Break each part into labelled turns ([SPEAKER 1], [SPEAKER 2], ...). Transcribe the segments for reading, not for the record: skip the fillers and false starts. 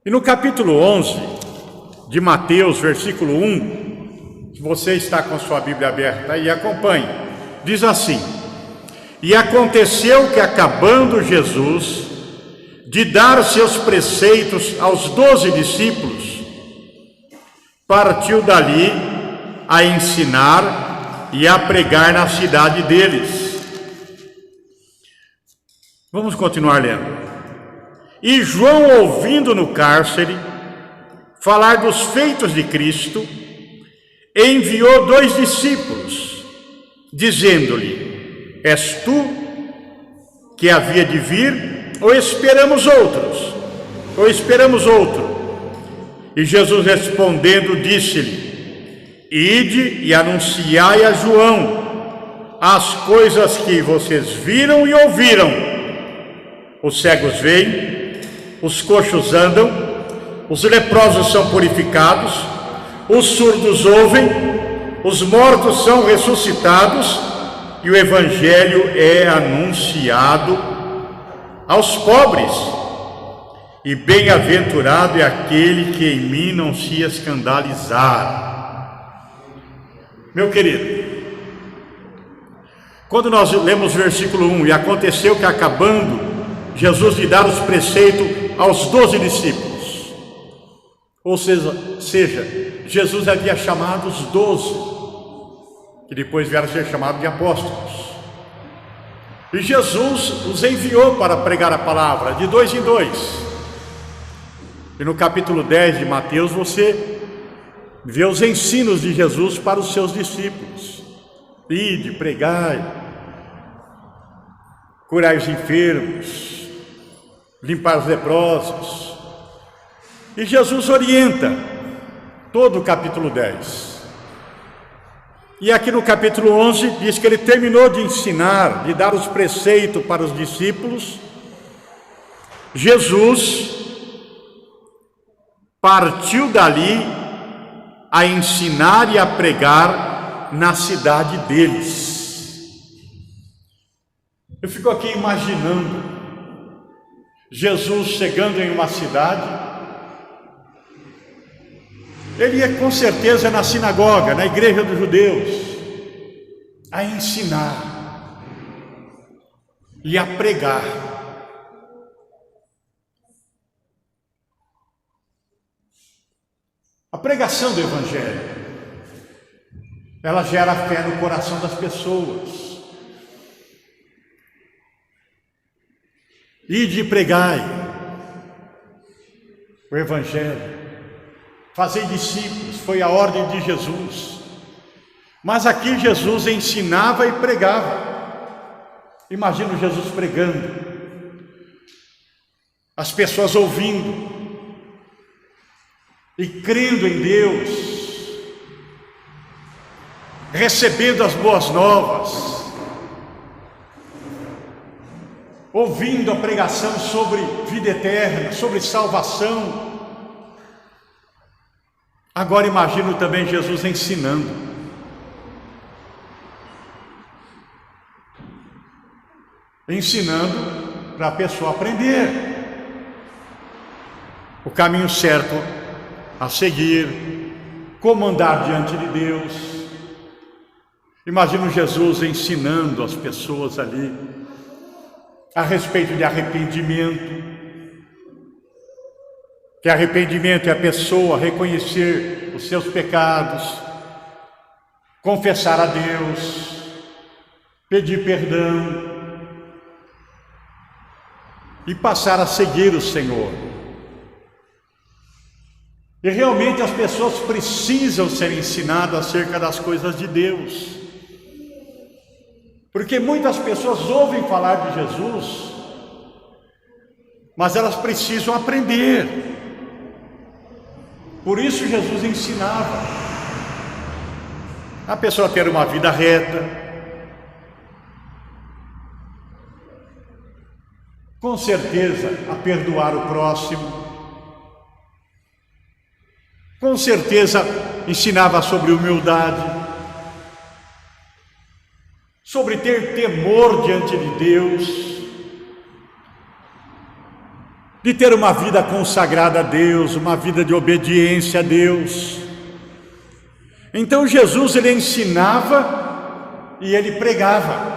[SPEAKER 1] E no capítulo 11 de Mateus, versículo 1, se você está com a sua Bíblia aberta aí, acompanhe, diz assim: E aconteceu que, acabando Jesus de dar seus preceitos aos 12 discípulos, partiu dali a ensinar e a pregar na cidade deles. Vamos continuar lendo. E João, ouvindo no cárcere falar dos feitos de Cristo, enviou 2 discípulos, dizendo-lhe: És tu que havia de vir, ou esperamos outros? Ou esperamos outro? E Jesus, respondendo, disse-lhe: Ide e anunciai a João as coisas que vocês viram e ouviram. Os cegos veem, os coxos andam, os leprosos são purificados, os surdos ouvem, os mortos são ressuscitados, e o evangelho é anunciado aos pobres. E bem-aventurado é aquele que em mim não se escandalizar. Meu querido, quando nós lemos o versículo 1, e aconteceu que, acabando Jesus de dar os preceitos aos 12 discípulos, ou seja, Jesus havia chamado os 12, que depois vieram a ser chamados de apóstolos, e Jesus os enviou para pregar a palavra de 2 em 2. E no capítulo 10 de Mateus você vê os ensinos de Jesus para os seus discípulos: ide, pregai, curai os enfermos, limpar os leprosos. E Jesus orienta todo o capítulo 10. E aqui no capítulo 11 diz que ele terminou de ensinar, de dar os preceitos para os discípulos. Jesus partiu dali a ensinar e a pregar na cidade deles. Eu fico aqui imaginando Jesus chegando em uma cidade. Ele ia com certeza na sinagoga, na igreja dos judeus, a ensinar e a pregar. A pregação do evangelho, ela gera fé no coração das pessoas. Ide e pregai o evangelho, fazei discípulos, foi a ordem de Jesus. Mas aqui Jesus ensinava e pregava. Imagina Jesus pregando, as pessoas ouvindo e crendo em Deus, recebendo as boas novas, ouvindo a pregação sobre vida eterna, sobre salvação. Agora imagino também Jesus ensinando. Ensinando para a pessoa aprender o caminho certo a seguir, como andar diante de Deus. Imagino Jesus ensinando as pessoas ali a respeito de arrependimento, que arrependimento é a pessoa reconhecer os seus pecados, confessar a Deus, pedir perdão e passar a seguir o Senhor. E realmente as pessoas precisam ser ensinadas acerca das coisas de Deus, porque muitas pessoas ouvem falar de Jesus, mas elas precisam aprender. Por isso Jesus ensinava a pessoa a ter uma vida reta, com certeza a perdoar o próximo, com certeza ensinava sobre humildade, sobre ter temor diante de Deus, de ter uma vida consagrada a Deus, uma vida de obediência a Deus. Então Jesus, ele ensinava e ele pregava.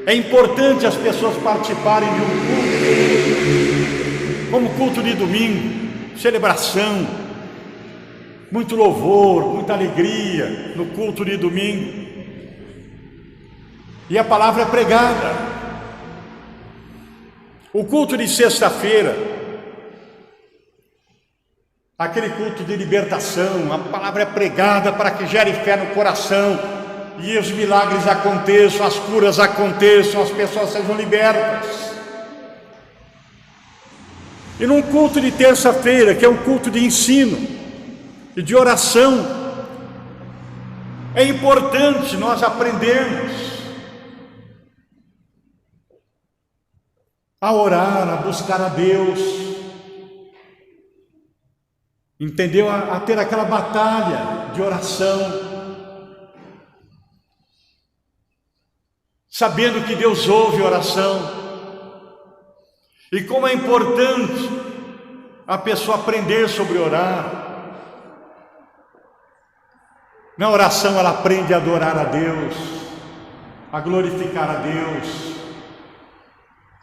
[SPEAKER 1] É importante as pessoas participarem de um culto, como culto de domingo, celebração, muito louvor, muita alegria no culto de domingo. E a palavra é pregada. O culto de sexta-feira, aquele culto de libertação, a palavra é pregada para que gere fé no coração e os milagres aconteçam, as curas aconteçam, as pessoas sejam libertas. E num culto de terça-feira, que é um culto de ensino e de oração, é importante nós aprendermos a orar, a buscar a Deus, entendeu? A ter aquela batalha de oração, sabendo que Deus ouve oração. E como é importante a pessoa aprender sobre orar. Na oração ela aprende a adorar a Deus, a glorificar a Deus,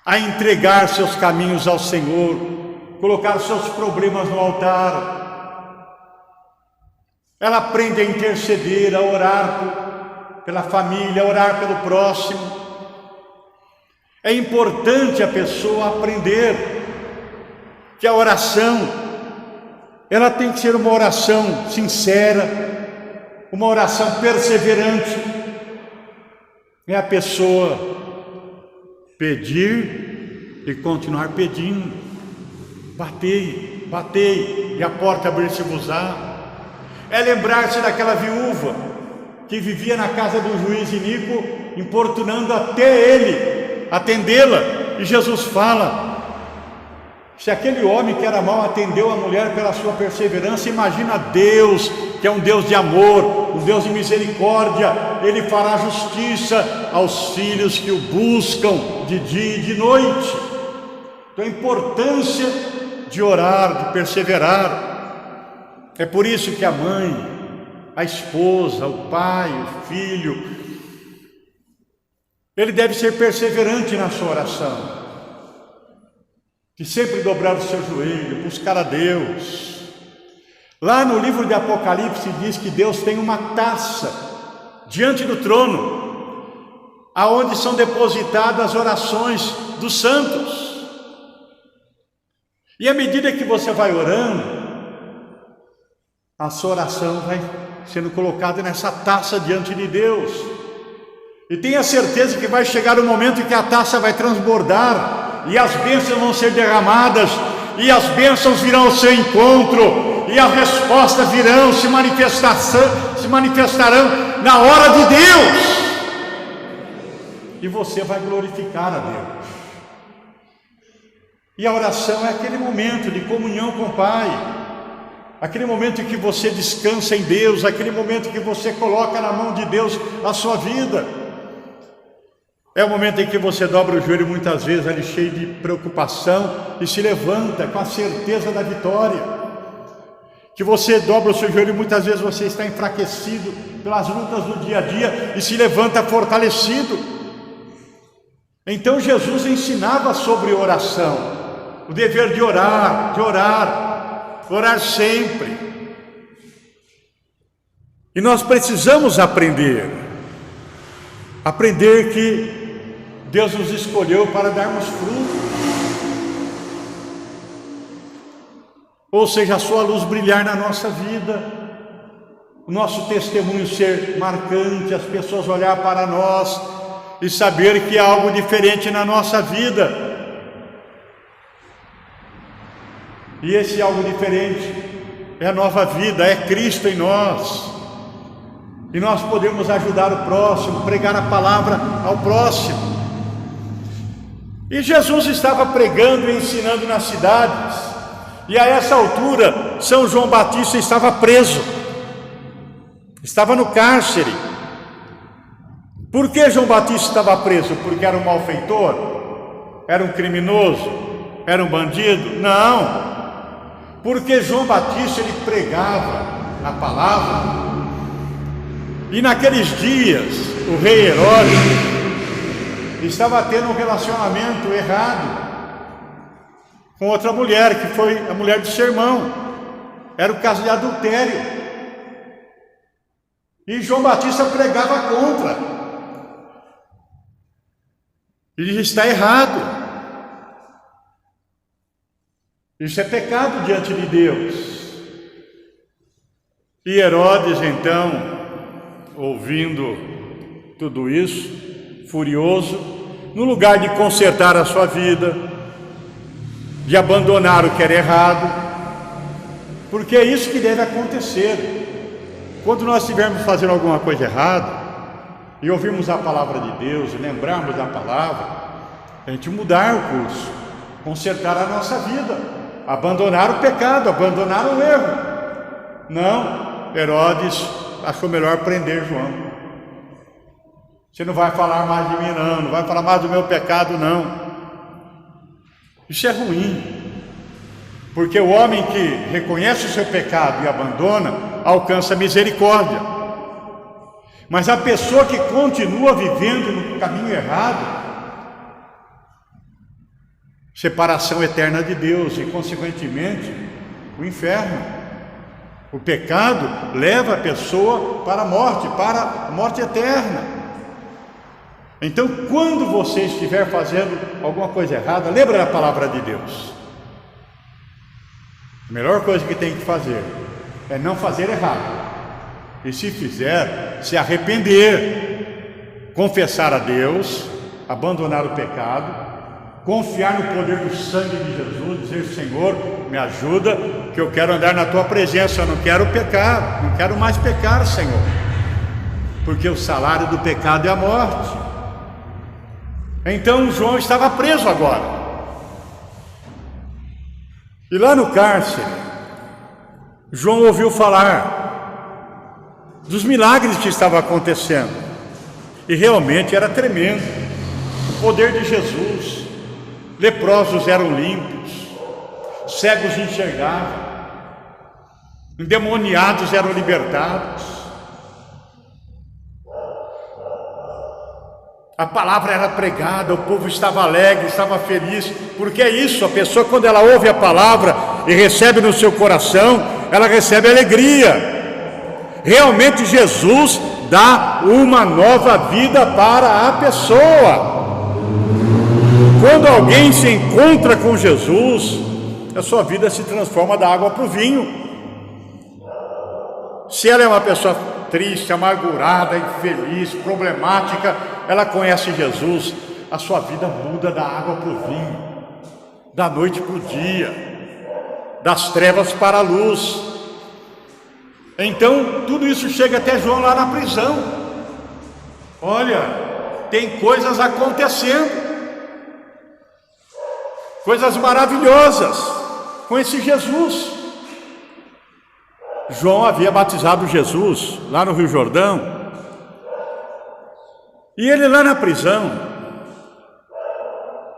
[SPEAKER 1] a entregar seus caminhos ao Senhor, colocar seus problemas no altar. Ela aprende a interceder, a orar pela família, a orar pelo próximo. É importante a pessoa aprender que a oração, ela tem que ser uma oração sincera, uma oração perseverante. É a pessoa pedir e continuar pedindo. Batei, batei, e a porta abrir-se-vos-á. É lembrar-se daquela viúva que vivia na casa do juiz iníquo, importunando até ele atendê-la. E Jesus fala: se aquele homem que era mau atendeu a mulher pela sua perseverança, imagina Deus, que é um Deus de amor, um Deus de misericórdia. Ele fará justiça aos filhos que o buscam de dia e de noite. Então a importância de orar, de perseverar. É por isso que a mãe, a esposa, o pai, o filho, ele deve ser perseverante na sua oração, de sempre dobrar o seu joelho, buscar a Deus. Lá no livro de Apocalipse diz que Deus tem uma taça diante do trono, aonde são depositadas as orações dos santos. E à medida que você vai orando, a sua oração vai sendo colocada nessa taça diante de Deus. E tenha certeza que vai chegar o momento em que a taça vai transbordar, e as bênçãos vão ser derramadas, e as bênçãos virão ao seu encontro, e as respostas virão, se manifestarão na hora de Deus. E você vai glorificar a Deus. E a oração é aquele momento de comunhão com o Pai, aquele momento em que você descansa em Deus, aquele momento em que você coloca na mão de Deus a sua vida. É o momento em que você dobra o joelho muitas vezes ali cheio de preocupação e se levanta com a certeza da vitória. Que você dobra o seu joelho e muitas vezes você está enfraquecido pelas lutas do dia a dia e se levanta fortalecido. Então Jesus ensinava sobre oração, o dever de orar, orar sempre. E nós precisamos aprender que Deus nos escolheu para darmos fruto, ou seja, a sua luz brilhar na nossa vida, o nosso testemunho ser marcante, as pessoas olhar para nós e saber que há algo diferente na nossa vida. E esse algo diferente é a nova vida, é Cristo em nós. E nós podemos ajudar o próximo, pregar a palavra ao próximo. E Jesus estava pregando e ensinando nas cidades. E a essa altura, São João Batista estava preso. Estava no cárcere. Por que João Batista estava preso? Porque era um malfeitor? Era um criminoso? Era um bandido? Não. Porque João Batista, ele pregava a palavra. E naqueles dias, o rei Herodes estava tendo um relacionamento errado com outra mulher, que foi a mulher de seu irmão. Era o caso de adultério. E João Batista pregava contra. Ele está errado. Isso é pecado diante de Deus. E Herodes, então, ouvindo tudo isso, furioso, no lugar de consertar a sua vida, de abandonar o que era errado, porque é isso que deve acontecer. Quando nós estivermos fazendo alguma coisa errada, e ouvirmos a palavra de Deus, e lembrarmos da palavra, a gente mudar o curso, consertar a nossa vida, abandonar o pecado, abandonar o erro. Não, Herodes achou melhor prender João. Você não vai falar mais de mim não, não vai falar mais do meu pecado não. Isso é ruim, porque o homem que reconhece o seu pecado e abandona, alcança misericórdia. Mas a pessoa que continua vivendo no caminho errado, separação eterna de Deus e, consequentemente, o inferno. O pecado leva a pessoa para a morte eterna. Então, quando você estiver fazendo alguma coisa errada, lembra da palavra de Deus. A melhor coisa que tem que fazer é não fazer errado. E se fizer, se arrepender, confessar a Deus, abandonar o pecado, confiar no poder do sangue de Jesus, dizer: Senhor, me ajuda, que eu quero andar na tua presença, eu não quero pecar, não quero mais pecar, Senhor, porque o salário do pecado é a morte. Então João estava preso agora, e lá no cárcere, João ouviu falar dos milagres que estavam acontecendo, e realmente era tremendo. O poder de Jesus, leprosos eram limpos, cegos enxergavam, endemoniados eram libertados. A palavra era pregada, o povo estava alegre, estava feliz, porque é isso, a pessoa, quando ela ouve a palavra e recebe no seu coração, ela recebe alegria. Realmente Jesus dá uma nova vida para a pessoa. Quando alguém se encontra com Jesus, a sua vida se transforma da água para o vinho. Se ela é uma pessoa triste, amargurada, infeliz, problemática, ela conhece Jesus, a sua vida muda da água para o vinho, da noite para o dia, das trevas para a luz. Então, tudo isso chega até João lá na prisão. Olha, tem coisas acontecendo, coisas maravilhosas com esse Jesus. João havia batizado Jesus lá no Rio Jordão, e ele lá na prisão,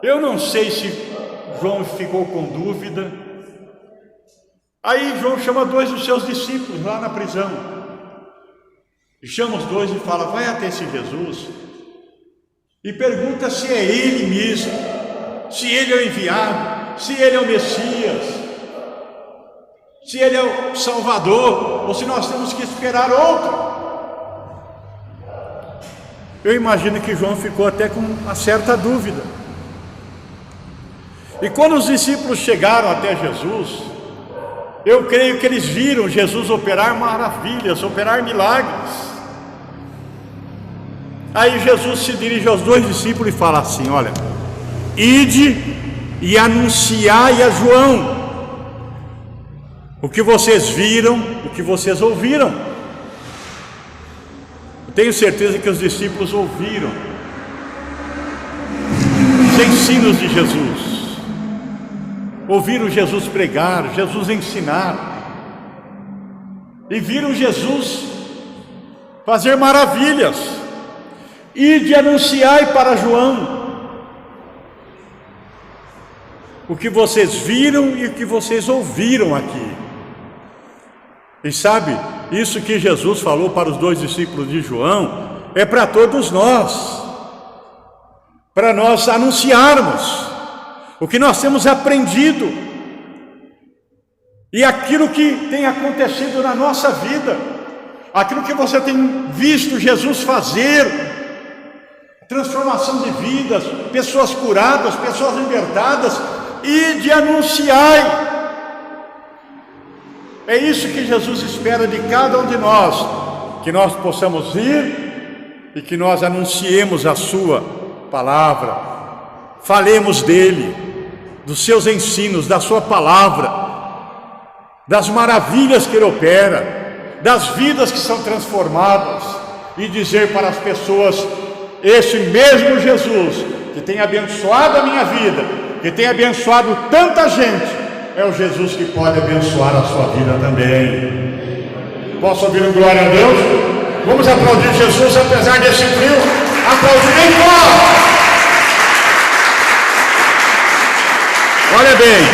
[SPEAKER 1] eu não sei se João ficou com dúvida. Aí João chama dois dos seus discípulos lá na prisão, e chama os dois e fala: vai até esse Jesus e pergunta se é ele mesmo, se ele é o enviado, se ele é o Messias, se ele é o Salvador, ou se nós temos que esperar outro. Eu imagino que João ficou até com uma certa dúvida. E quando os discípulos chegaram até Jesus, eu creio que eles viram Jesus operar maravilhas, operar milagres. Aí Jesus se dirige aos dois discípulos e fala assim: olha, ide e anunciai a João o que vocês viram, o que vocês ouviram. Eu tenho certeza que os discípulos ouviram os ensinos de Jesus, ouviram Jesus pregar, Jesus ensinar, e viram Jesus fazer maravilhas. Ide anunciai para João o que vocês viram e o que vocês ouviram aqui. E sabe, isso que Jesus falou para os 2 discípulos de João é para todos nós, para nós anunciarmos o que nós temos aprendido e aquilo que tem acontecido na nossa vida, aquilo que você tem visto Jesus fazer, transformação de vidas, pessoas curadas, pessoas libertadas, e de anunciar. É isso que Jesus espera de cada um de nós, que nós possamos ir e que nós anunciemos a sua palavra, falemos dele, dos seus ensinos, da sua palavra, das maravilhas que ele opera, das vidas que são transformadas, e dizer para as pessoas: esse mesmo Jesus que tem abençoado a minha vida, que tem abençoado tanta gente, é o Jesus que pode abençoar a sua vida também. Posso ouvir um glória a Deus? Vamos aplaudir Jesus apesar desse frio. Aplaudir bem forte. Olha bem,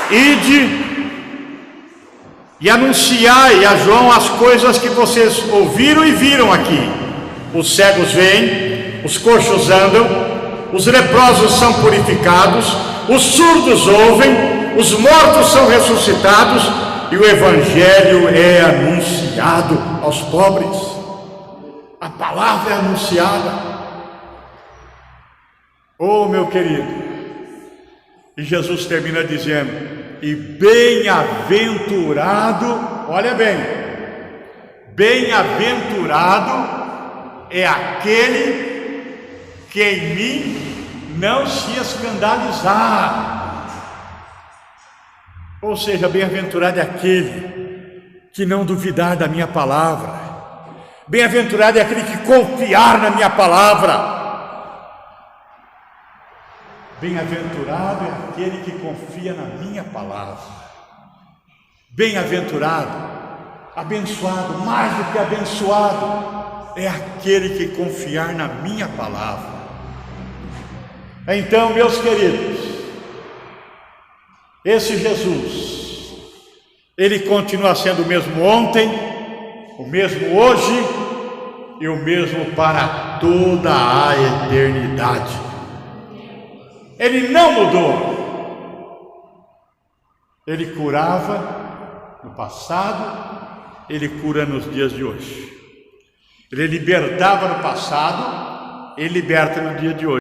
[SPEAKER 1] ide e anunciai a João as coisas que vocês ouviram e viram aqui. Os cegos veem, os coxos andam, os leprosos são purificados, os surdos ouvem, os mortos são ressuscitados e o evangelho é anunciado aos pobres. A palavra é anunciada. Oh, meu querido, e Jesus termina dizendo: e bem-aventurado, olha bem, bem-aventurado é aquele que em mim não se escandalizar. Ou seja, bem-aventurado é aquele que não duvidar da minha palavra. Bem-aventurado é aquele que confiar na minha palavra. Bem-aventurado é aquele que confia na minha palavra. Bem-aventurado, abençoado, mais do que abençoado, é aquele que confiar na minha palavra. Então, meus queridos, esse Jesus, ele continua sendo o mesmo ontem, o mesmo hoje e o mesmo para toda a eternidade. Ele não mudou. Ele curava no passado, ele cura nos dias de hoje. Ele libertava no passado, ele liberta no dia de hoje.